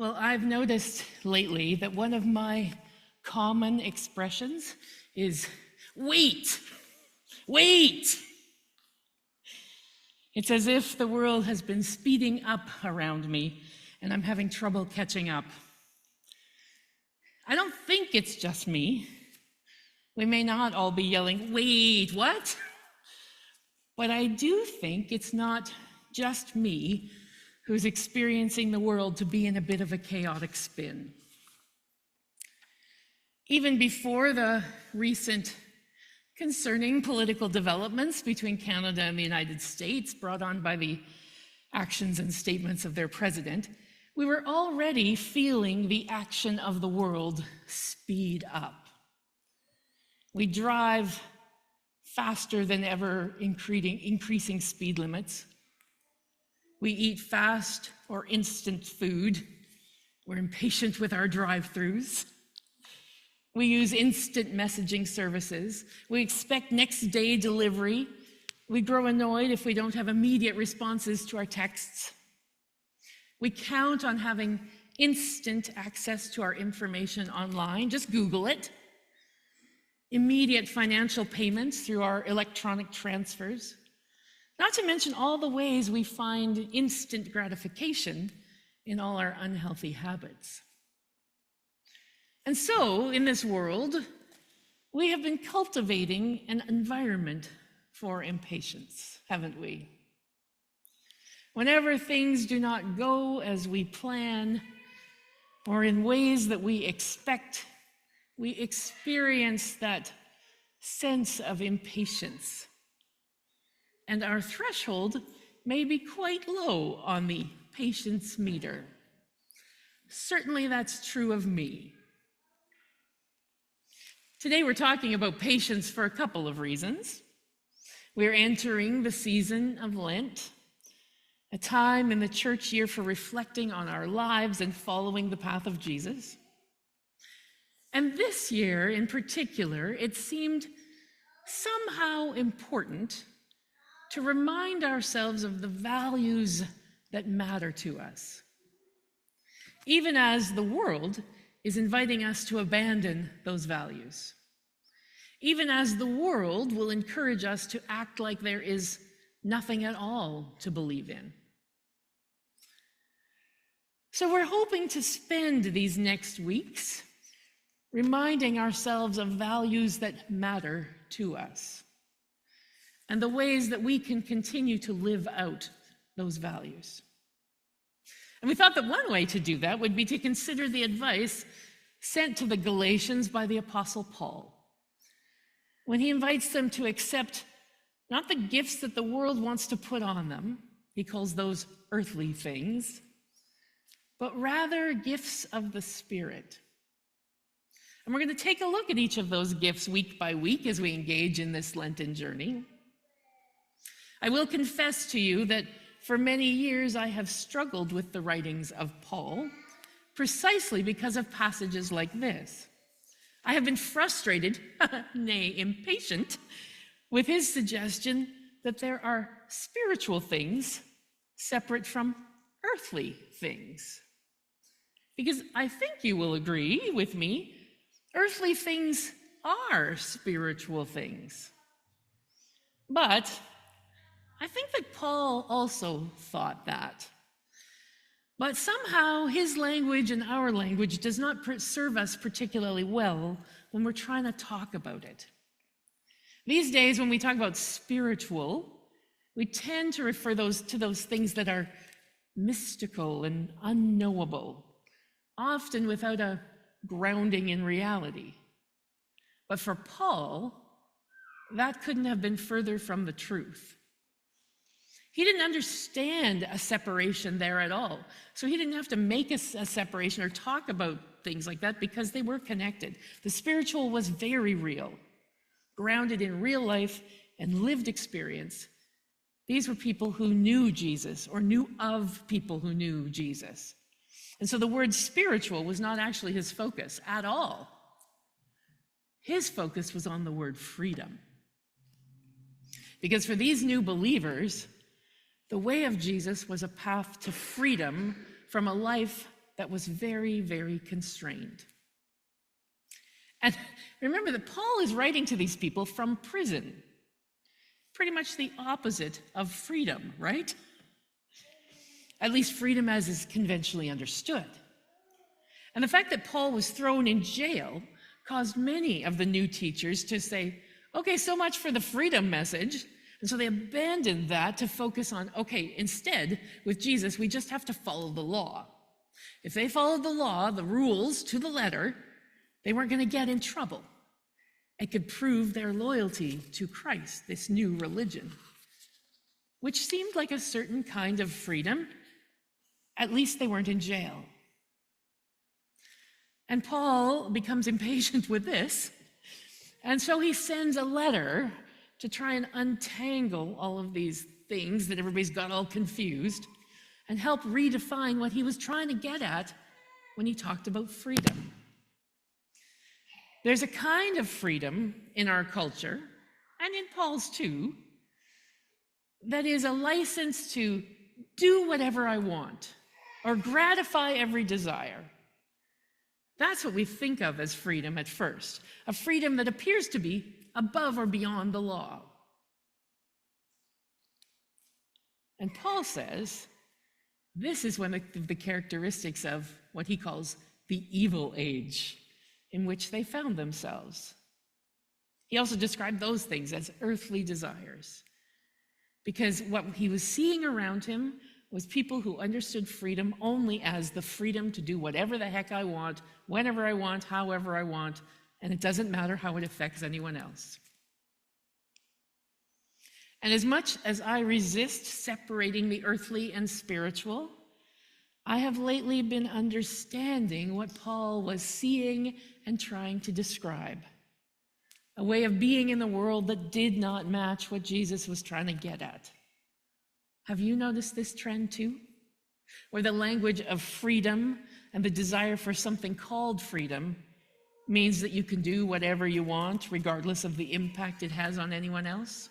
Well, I've noticed lately that one of my common expressions is wait, wait. It's as if the world has been speeding up around me and I'm having trouble catching up. I don't think it's just me. We may not all be yelling, wait, what? But I do think it's not just me who's experiencing the world to be in a bit of a chaotic spin. Even before the recent concerning political developments between Canada and the United States brought on by the actions and statements of their president, we were already feeling the action of the world speed up. We drive faster than ever, increasing speed limits. We eat fast or instant food. We're impatient with our drive-thrus. We use instant messaging services. We expect next day delivery. We grow annoyed if we don't have immediate responses to our texts. We count on having instant access to our information online. Just Google it. Immediate financial payments through our electronic transfers. Not to mention all the ways we find instant gratification in all our unhealthy habits. And so, in this world, we have been cultivating an environment for impatience, haven't we? Whenever things do not go as we plan, or in ways that we expect, we experience that sense of impatience. And our threshold may be quite low on the patience meter. Certainly that's true of me. Today we're talking about patience for a couple of reasons. We're entering the season of Lent, a time in the church year for reflecting on our lives and following the path of Jesus. And this year in particular, it seemed somehow important to remind ourselves of the values that matter to us, even as the world is inviting us to abandon those values, even as the world will encourage us to act like there is nothing at all to believe in. So we're hoping to spend these next weeks reminding ourselves of values that matter to us and the ways that we can continue to live out those values. And we thought that one way to do that would be to consider the advice sent to the Galatians by the Apostle Paul, when he invites them to accept not the gifts that the world wants to put on them, he calls those earthly things, but rather gifts of the Spirit. And we're going to take a look at each of those gifts week by week as we engage in this Lenten journey. I will confess to you that for many years I have struggled with the writings of Paul, precisely because of passages like this. I have been frustrated, nay, impatient, with his suggestion that there are spiritual things separate from earthly things. Because I think you will agree with me, earthly things are spiritual things. But I think that Paul also thought that. But somehow his language and our language does not serve us particularly well when we're trying to talk about it. These days, when we talk about spiritual, we tend to refer to those things that are mystical and unknowable, often without a grounding in reality. But for Paul, that couldn't have been further from the truth. He didn't understand a separation there at all. So he didn't have to make a separation or talk about things like that because they were connected. The spiritual was very real, grounded in real life and lived experience. These were people who knew Jesus or knew of people who knew Jesus. And so the word spiritual was not actually his focus at all. His focus was on the word freedom. Because for these new believers, the way of Jesus was a path to freedom from a life that was very, very constrained. And remember that Paul is writing to these people from prison, pretty much the opposite of freedom, right? At least freedom as is conventionally understood. And the fact that Paul was thrown in jail caused many of the new teachers to say, okay, so much for the freedom message. And so they abandoned that to focus on, okay, instead, with Jesus, we just have to follow the law. If they followed the law, the rules to the letter, they weren't going to get in trouble. It could prove their loyalty to Christ, this new religion, which seemed like a certain kind of freedom. At least they weren't in jail. And Paul becomes impatient with this, and so he sends a letter to try and untangle all of these things that everybody's got all confused and help redefine what he was trying to get at when he talked about freedom. There's a kind of freedom in our culture, and in Paul's too, that is a license to do whatever I want or gratify every desire. That's what we think of as freedom at first, a freedom that appears to be above or beyond the law. And Paul says this is one of the characteristics of what he calls the evil age in which they found themselves. He also described those things as earthly desires, because what he was seeing around him was people who understood freedom only as the freedom to do whatever the heck I want, whenever I want, however I want, and it doesn't matter how it affects anyone else. And as much as I resist separating the earthly and spiritual, I have lately been understanding what Paul was seeing and trying to describe. A way of being in the world that did not match what Jesus was trying to get at. Have you noticed this trend too? Where the language of freedom and the desire for something called freedom means that you can do whatever you want, regardless of the impact it has on anyone else?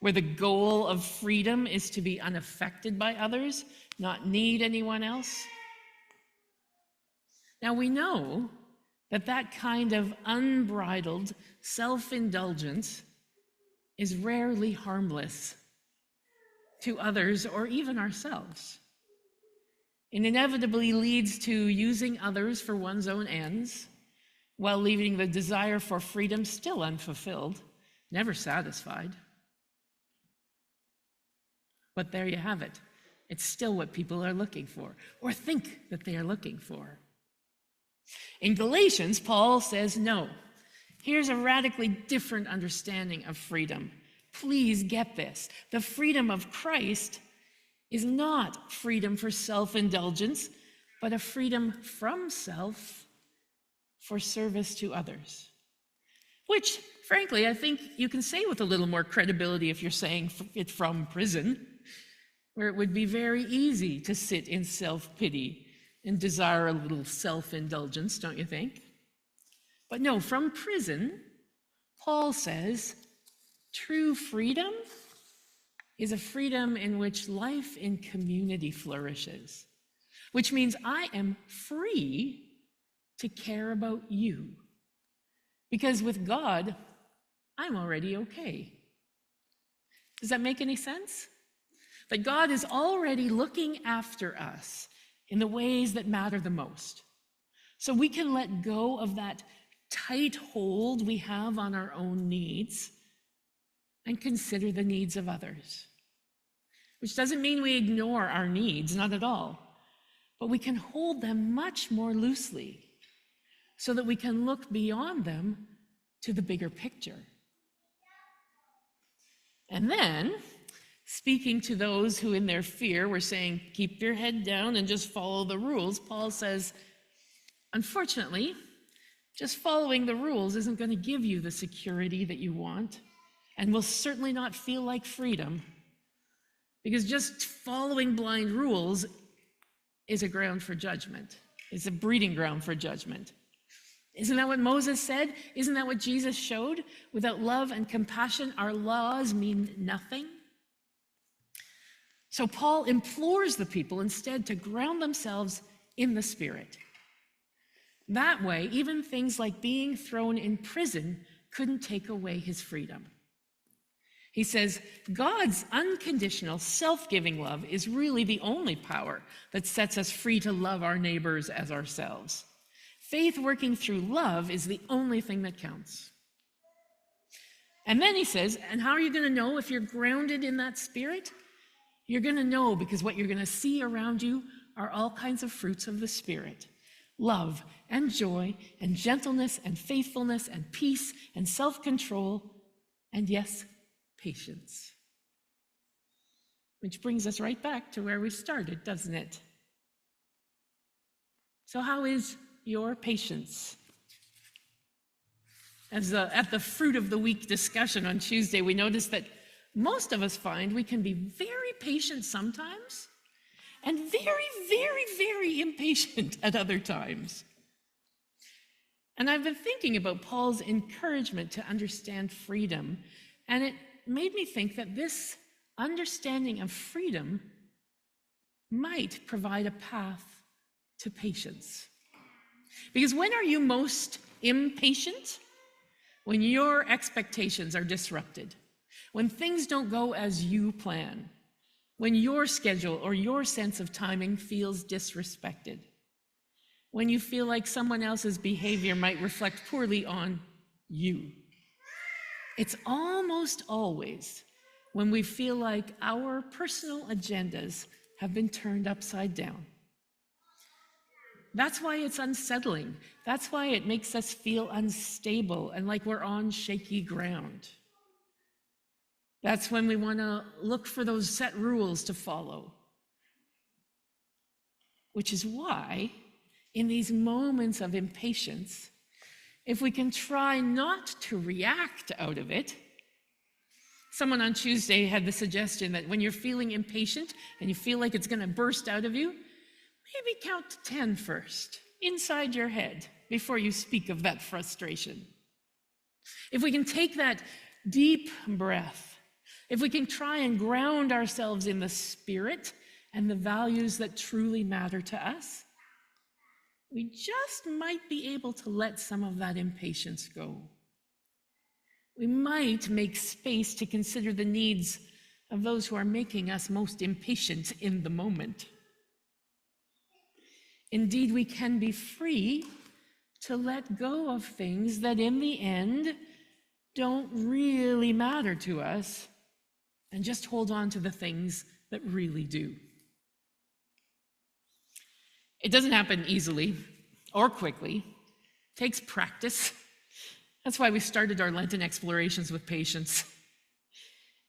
Where the goal of freedom is to be unaffected by others, not need anyone else? Now we know that that kind of unbridled self-indulgence is rarely harmless to others or even ourselves. It inevitably leads to using others for one's own ends, while leaving the desire for freedom still unfulfilled, never satisfied. But there you have it. It's still what people are looking for, or think that they are looking for. In Galatians, Paul says, no, here's a radically different understanding of freedom. Please get this. The freedom of Christ is not freedom for self-indulgence, but a freedom from self for service to others. Which, frankly, I think you can say with a little more credibility if you're saying it from prison, where it would be very easy to sit in self-pity and desire a little self-indulgence, don't you think? But no, from prison, Paul says, true freedom is a freedom in which life in community flourishes, which means I am free to care about you. Because with God, I'm already okay. Does that make any sense? That God is already looking after us in the ways that matter the most. So we can let go of that tight hold we have on our own needs and consider the needs of others. Which doesn't mean we ignore our needs, not at all. But we can hold them much more loosely so that we can look beyond them to the bigger picture. And then, speaking to those who in their fear were saying, keep your head down and just follow the rules, Paul says, unfortunately, just following the rules isn't going to give you the security that you want, and will certainly not feel like freedom, because just following blind rules is a ground for judgment. It's a breeding ground for judgment. Isn't that what Moses said? Isn't that what Jesus showed? Without love and compassion, our laws mean nothing. So Paul implores the people instead to ground themselves in the Spirit. That way, even things like being thrown in prison couldn't take away his freedom. He says, God's unconditional, self-giving love is really the only power that sets us free to love our neighbors as ourselves. Faith working through love is the only thing that counts. And then he says, and how are you going to know if you're grounded in that Spirit? You're going to know because what you're going to see around you are all kinds of fruits of the Spirit. Love and joy and gentleness and faithfulness and peace and self-control and, yes, patience. Which brings us right back to where we started, doesn't it? So how is your patience? At the Fruit of the Week discussion on Tuesday, we noticed that most of us find we can be very patient sometimes and very, very, very impatient at other times. And I've been thinking about Paul's encouragement to understand freedom, and it made me think that this understanding of freedom might provide a path to patience. Because when are you most impatient? When your expectations are disrupted, when things don't go as you plan, when your schedule or your sense of timing feels disrespected, when you feel like someone else's behavior might reflect poorly on you. It's almost always when we feel like our personal agendas have been turned upside down. That's why it's unsettling. That's why it makes us feel unstable and like we're on shaky ground. That's when we want to look for those set rules to follow. Which is why, in these moments of impatience, if we can try not to react out of it. Someone on Tuesday had the suggestion that when you're feeling impatient and you feel like it's going to burst out of you, maybe count to 10 first, inside your head, before you speak of that frustration. If we can take that deep breath, if we can try and ground ourselves in the Spirit and the values that truly matter to us, we just might be able to let some of that impatience go. We might make space to consider the needs of those who are making us most impatient in the moment. Indeed, we can be free to let go of things that in the end don't really matter to us and just hold on to the things that really do. It doesn't happen easily or quickly. It takes practice. That's why we started our Lenten explorations with patience.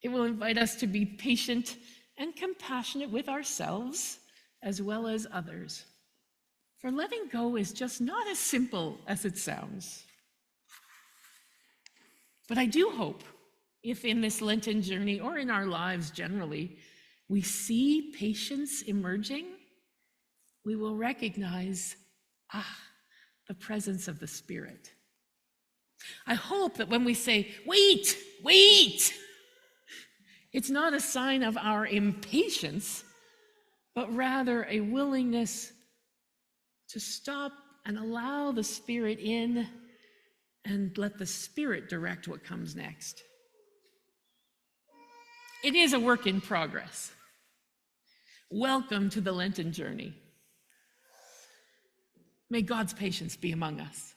It will invite us to be patient and compassionate with ourselves as well as others. For letting go is just not as simple as it sounds. But I do hope, if in this Lenten journey or in our lives generally, we see patience emerging, we will recognize, the presence of the Spirit. I hope that when we say, wait, it's not a sign of our impatience, but rather a willingness to stop and allow the Spirit in and let the Spirit direct what comes next. It is a work in progress. Welcome to the Lenten journey. May God's patience be among us.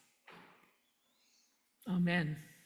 Amen.